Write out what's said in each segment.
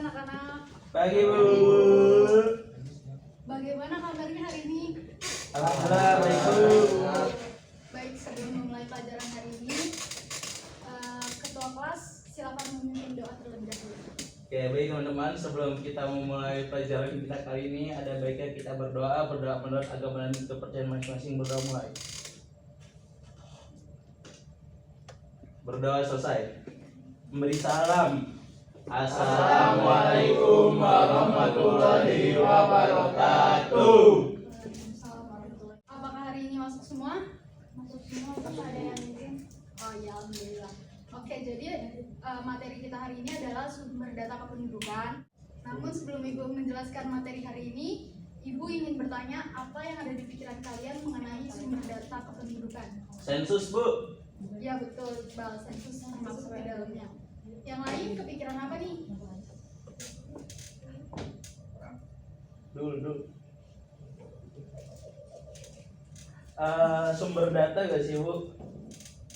anak-anak. Pagi Bu. Bagaimana kabarnya hari ini? Alhamdulillah baik Bu. Baik, sebelum memulai pelajaran hari ini, ketua kelas silakan memimpin doa terlebih dahulu. Oke baik teman-teman, sebelum kita memulai pelajaran kita kali ini, ada baiknya kita berdoa menurut agama dan kepercayaan masing-masing. Berdoa mulai. Berdoa selesai. Memberi salam. Assalamualaikum warahmatullahi wabarakatuh. Apakah hari ini masuk semua? Masuk semua, terus ada yang mungkin? Oh ya, alhamdulillah. Oke, jadi materi kita hari ini adalah sumber data kependudukan. Namun sebelum Ibu menjelaskan materi hari ini, Ibu ingin bertanya apa yang ada di pikiran kalian mengenai sumber data kependudukan? Sensus Bu. Ya betul, Iqbal, sensus termasuk di dalamnya. Yang lain kepikiran apa nih? Dulu. Sumber data gak sih Bu?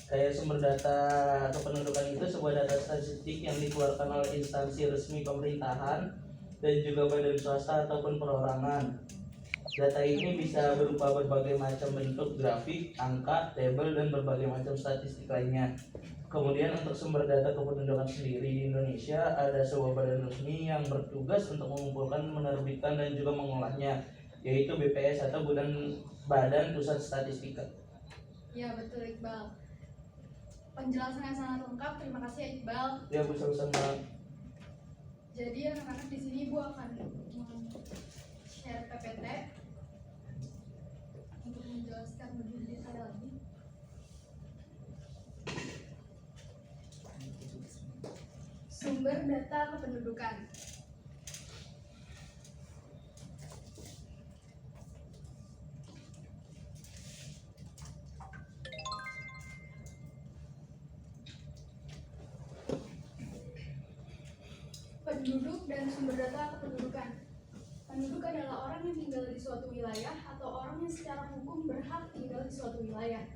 Kayak sumber data kependudukan itu sebuah data statistik yang dikeluarkan oleh instansi resmi pemerintahan dan juga badan swasta ataupun perorangan. Data ini bisa berupa berbagai macam bentuk grafik, angka, tabel, dan berbagai macam statistik lainnya. Kemudian untuk sumber data kependudukan sendiri di Indonesia ada sebuah badan resmi yang bertugas untuk mengumpulkan, menerbitkan, dan juga mengolahnya, yaitu BPS atau Badan Pusat Statistika. Ya betul Iqbal. Penjelasan yang sangat lengkap, terima kasih ya Iqbal. Ya Bu, sama-sama. Jadi anak-anak di sini Ibu akan share PPT untuk menjelaskan lebih detail lagi. Sumber data kependudukan. Penduduk dan sumber data kependudukan. Penduduk adalah orang yang tinggal di suatu wilayah atau orang yang secara hukum berhak tinggal di suatu wilayah.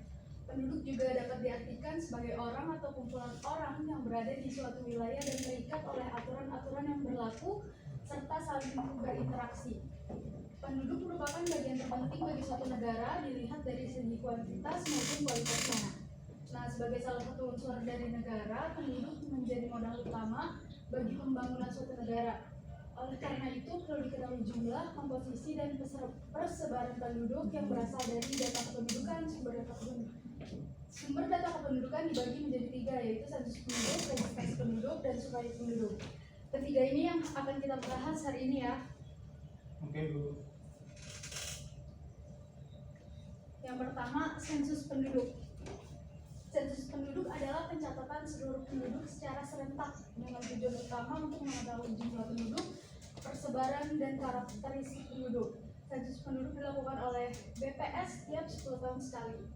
Penduduk juga dapat diartikan sebagai orang atau kumpulan orang yang berada di suatu wilayah dan terikat oleh aturan-aturan yang berlaku serta saling berinteraksi. Penduduk merupakan bagian terpenting bagi suatu negara dilihat dari segi kuantitas maupun kualitasnya. Nah, sebagai salah satu unsur dari negara, penduduk menjadi modal utama bagi pembangunan suatu negara. Oleh karena itu, perlu diketahui jumlah, komposisi, dan persebaran penduduk yang berasal dari data kependudukan. Sumber data kependudukan dibagi menjadi 3, yaitu sensus penduduk, registrasi penduduk, dan survei penduduk. Ketiga ini yang akan kita bahas hari ini ya. Oke Bu. Yang pertama, sensus penduduk. Sensus penduduk adalah pencatatan seluruh penduduk secara serentak dengan tujuan utama untuk mengetahui jumlah penduduk, persebaran, dan karakteristik penduduk. Sensus penduduk dilakukan oleh BPS tiap 10 tahun sekali.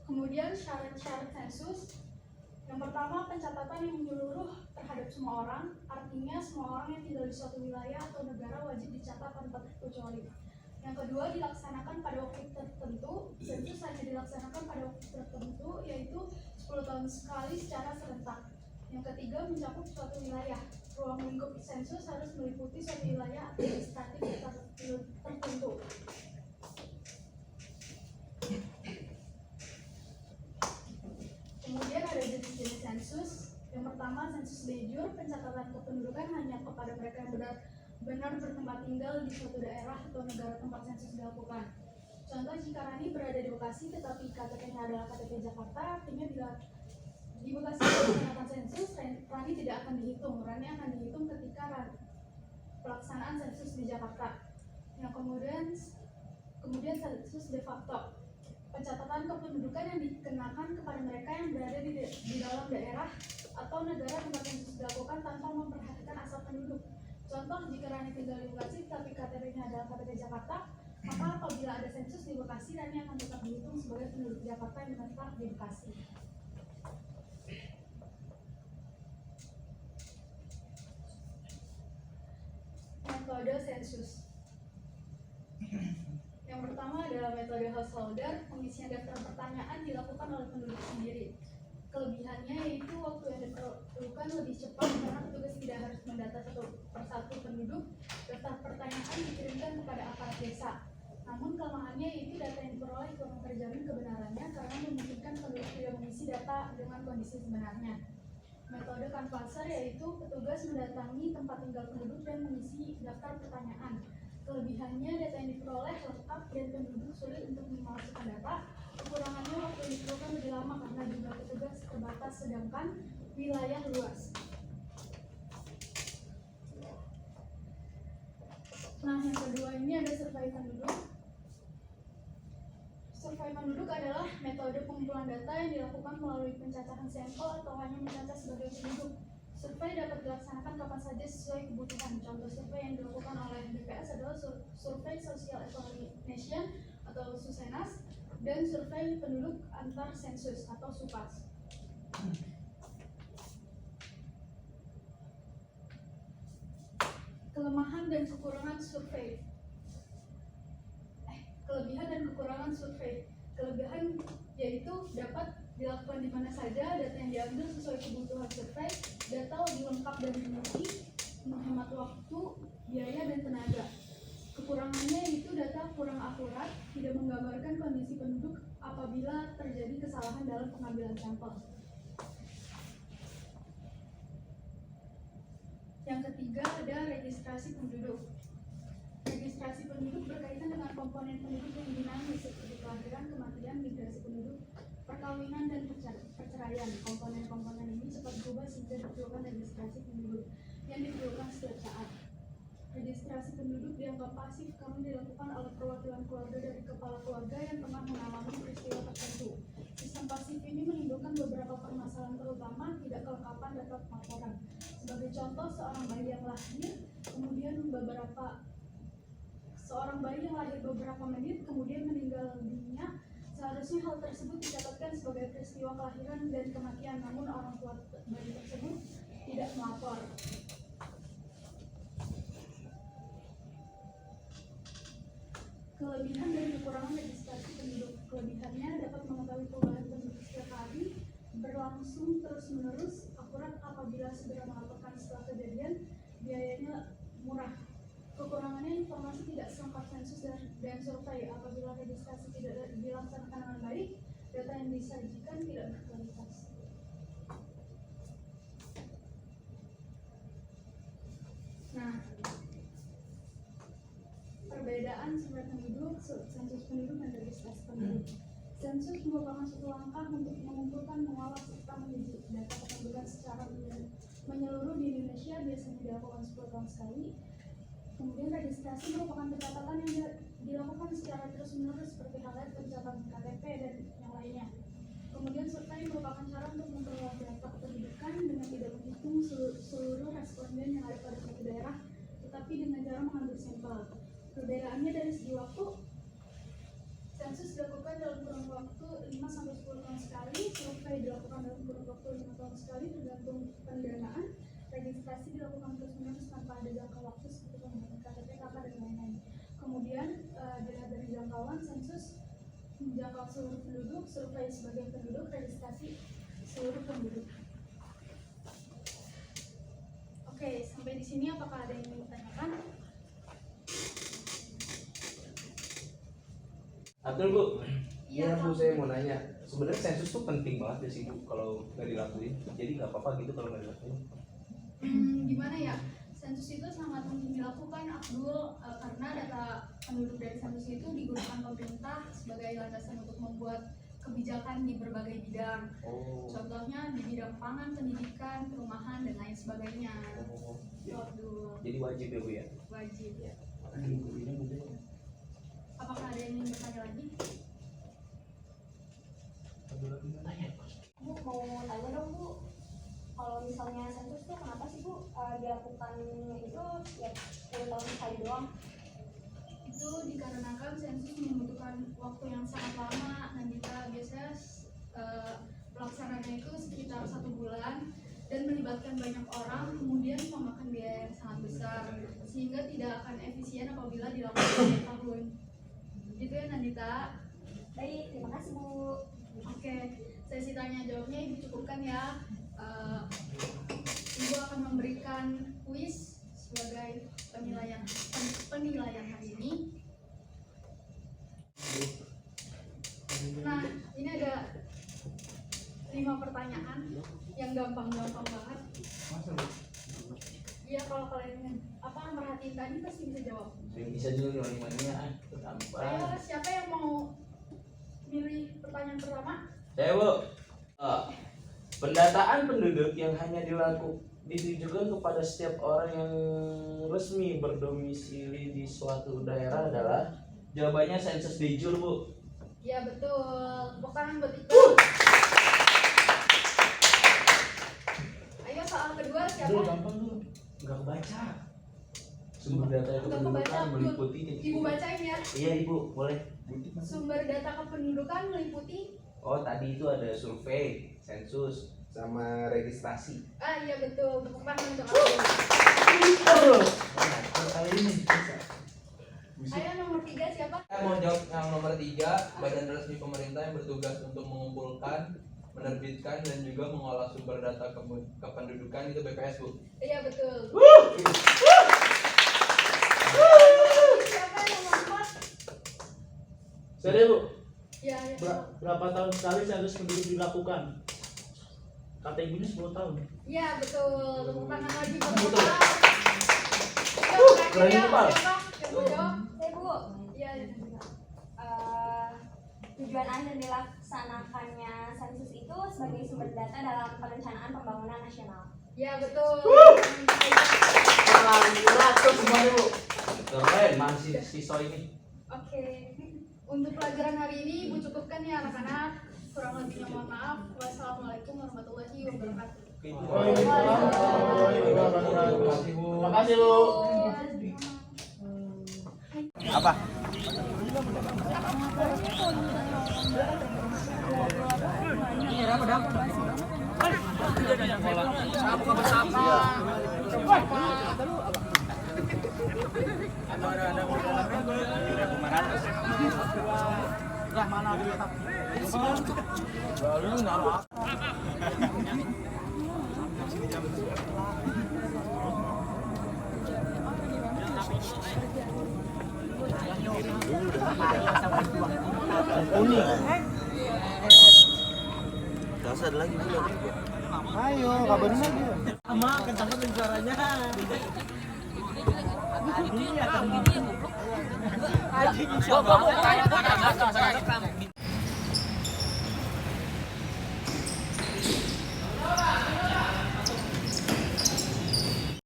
Kemudian syarat-syarat sensus. Yang pertama, pencatatan yang menyeluruh terhadap semua orang, artinya semua orang yang tinggal di suatu wilayah atau negara wajib dicatat tanpa terkecuali. Yang kedua, dilaksanakan pada waktu tertentu. Sensus hanya dilaksanakan pada waktu tertentu, yaitu 10 tahun sekali secara serentak. Yang ketiga, mencakup suatu wilayah. Ruang lingkup sensus harus meliputi suatu wilayah administratif tertentu. Kemudian ada jenis-jenis sensus. Yang pertama, sensus de jure, pencatatan kependudukan hanya kepada mereka yang benar bertempat tinggal di suatu daerah atau negara tempat sensus dilakukan. Contoh, jika Rani berada di Bekasi tetapi KTP-nya adalah KTP Jakarta, artinya bila di Bekasi melaksanakan sensus, Rani tidak akan dihitung. Rani akan dihitung ketika pelaksanaan sensus di Jakarta. Yang kemudian sensus de facto, pencatatan kependudukan yang dikenakan kepada mereka yang berada di dalam daerah atau negara tempat sensus dilakukan tanpa memperhatikan asal penduduk. Contoh, jika Rani tinggal di Bekasi tapi KTP-nya adalah KTP Jakarta, maka apabila ada sensus di Bekasi, Rani akan tetap dihitung sebagai penduduk Jakarta yang menetap di Bekasi. Metode sensus. Yang pertama adalah metode metode householder, pengisian daftar pertanyaan dilakukan oleh penduduk sendiri. Kelebihannya yaitu waktu yang diperlukan lebih cepat karena petugas tidak harus mendata satu persatu penduduk. Daftar pertanyaan dikirimkan kepada aparat desa. Namun kelemahannya yaitu data yang diperoleh kurang terjamin kebenarannya karena memungkinkan penduduk tidak mengisi data dengan kondisi sebenarnya. Metode canvasser yaitu petugas mendatangi tempat tinggal penduduk dan mengisi daftar pertanyaan. Kelebihannya data yang diperoleh lengkap dan penduduk sulit untuk memasukkan data. Kekurangannya waktu yang diperlukan lebih lama karena jumlah petugas terbatas sedangkan wilayah luas. Nah, yang kedua ini ada survei penduduk. Survei penduduk adalah metode pengumpulan data yang dilakukan melalui pencacahan sampel atau hanya mencacah sebagai penduduk. Survei dapat dilaksanakan kapan saja sesuai kebutuhan. Contoh survei yang dilakukan oleh BPS adalah survei Social Economic Nation atau SUSENAS dan survei penduduk antar sensus atau SUPAS. Kelemahan dan kekurangan survei. Kelebihan dan kekurangan survei. Kelebihan yaitu dapat dilakukan di mana saja, data yang diambil sesuai kebutuhan survei, data lebih lengkap dan rinci, menghemat waktu, biaya, dan tenaga. Kekurangannya yaitu data kurang akurat, tidak menggambarkan kondisi penduduk apabila terjadi kesalahan dalam pengambilan sampel. Yang ketiga ada registrasi penduduk. Registrasi penduduk berkaitan dengan komponen penduduk yang dinamis seperti kelahiran, kematian, migrasi penduduk, perkawinan, dan perceraian. Komponen-komponen ini cepat berubah sehingga diperlukan registrasi penduduk yang diperlukan setiap saat. Registrasi penduduk dianggap pasif karena dilakukan oleh perwakilan keluarga dari kepala keluarga yang tengah mengalami peristiwa tertentu. Sistem pasif ini menimbulkan beberapa permasalahan terutama tidak kelengkapan data laporan. Sebagai contoh, seorang bayi yang lahir beberapa menit kemudian meninggal dunia, seharusnya hal tersebut dicatatkan sebagai peristiwa kelahiran dan kematian, namun orang tua bayi tersebut tidak melapor. Kelebihan dan kekurangan registrasi penduduk. Kelebihannya dapat mengetahui perubahan penduduk setiap hari, berlangsung terus-menerus, akurat apabila segera melaporkan setelah kejadian, biayanya murah. Kekurangannya informasi tidak selengkap sensus dan survei. Apabila registrasi tidak dilaksanakan dengan baik, data yang disajikan tidak berkualitas. Nah, perbedaan survei penduduk, sensus penduduk, dan registrasi penduduk. Sensus merupakan suatu langkah untuk mengumpulkan, mengolah, serta mendidik data kependudukan secara menyeluruh di Indonesia, biasanya dilakukan 10 tahun sekali. Kemudian registrasi merupakan pencatatan yang dilakukan secara terus-menerus seperti halnya pencatatan KTP dan yang lainnya. Kemudian survei merupakan cara untuk memperoleh data kependudukan dengan tidak menghitung seluruh responden yang ada pada suatu daerah, tetapi dengan cara mengambil sampel. Perbedaannya dari segi waktu, sensus dilakukan dalam kurun waktu 5-10 tahun sekali, survei dilakukan dalam kurun waktu 5 tahun sekali tergantung pendanaan, registrasi dilakukan terus-menerus tanpa ada jangka waktu seperti pembuatan KTP, KK, dan lain-lain. Kemudian dilihat dari jangkauan, sensus menjangkau seluruh penduduk, survei sebagian penduduk, registrasi seluruh penduduk. Oke, sampai di sini apakah ada yang ingin ditanyakan? Abdul, Bu. Iya Bu, saya mau nanya, sebenarnya sensus tuh penting banget ya sih Bu kalau nggak dilakuin, jadi nggak apa-apa gitu kalau nggak dilakuin. Gimana ya? Sensus itu sangat mungkin dilakukan, Abdul, karena data penduduk dari sensus itu digunakan pemerintah sebagai landasan untuk membuat kebijakan di berbagai bidang. Contohnya di bidang pangan, pendidikan, perumahan, dan lain sebagainya. Abdul. Jadi wajib ya Bu ya? Wajib ya. Ini mudah. Apakah ada yang ingin bertanya lagi? Bu, mau tanya dong Bu, kalau misalnya sensus tuh kenapa sih Bu dilakukan itu ya 10 tahun sekali doang? Itu dikarenakan sensus membutuhkan waktu yang sangat lama dan kita biasanya pelaksanaannya itu sekitar 1 bulan dan melibatkan banyak orang, kemudian memakan biaya yang sangat besar sehingga tidak akan efisien apabila dilakukan setiap tahun. Gitu ya Nandita. Baik, terima kasih Bu. Oke, sesi tanya jawabnya Ibu cukupkan ya. Ibu akan memberikan kuis sebagai penilaian hari ini. Nah, ini ada 5 pertanyaan yang gampang-gampang banget. Iya, kalau kalian merhatiin tadi pasti bisa jawab. Yang bisa dulu lima-limanya gampang. Ayo, siapa yang mau milih pertanyaan pertama? Saya Bu. Pendataan penduduk yang hanya ditujukan kepada setiap orang yang resmi berdomisili di suatu daerah adalah jawabannya sensus de jure, Bu. Ya betul. Tepuk tangan buat Ika. Ayo soal kedua siapa? Gampang dulu. Enggak kebaca. Sumber data kependudukan meliputi Ibu bacain ya. Iya Ibu, boleh. Sumber data kependudukan meliputi. Oh, tadi itu ada survei, sensus, sama registrasi. Iya betul. Tepuk tangan untuk aku. Kali ini bisa. Ayo nomor 3 siapa? Saya mau jawab yang nomor 3, badan resmi pemerintah yang bertugas untuk mengumpulkan, menerbitkan, dan juga mengolah sumber data kependudukan itu BPS, Bu. Iya betul. Siapa yang nomor 4? Sorry Bu, Ya. berapa tahun sekali sensus penduduk dilakukan? Kata ibunya 10 tahun. Iya betul. Tepuk tangan lagi buat Betul. Pak. Keren itu, Pak. Siapa? Yang mau jawab? Saya Bu. Iya. Tujuan akhir dilaksanakannya sensus itu sebagai sumber data dalam perencanaan pembangunan nasional. Iya betul. Semuanya Bu. Keren, masih siswa ini. Oke. Untuk pelajaran hari ini Ibu cukupkan ya anak-anak. Kurang lebihnya mohon maaf. Wassalamualaikum warahmatullahi wabarakatuh. Terima kasih Bu. Apa? Ayo, kabarin aja. Sama kencang suaranya. Ini akan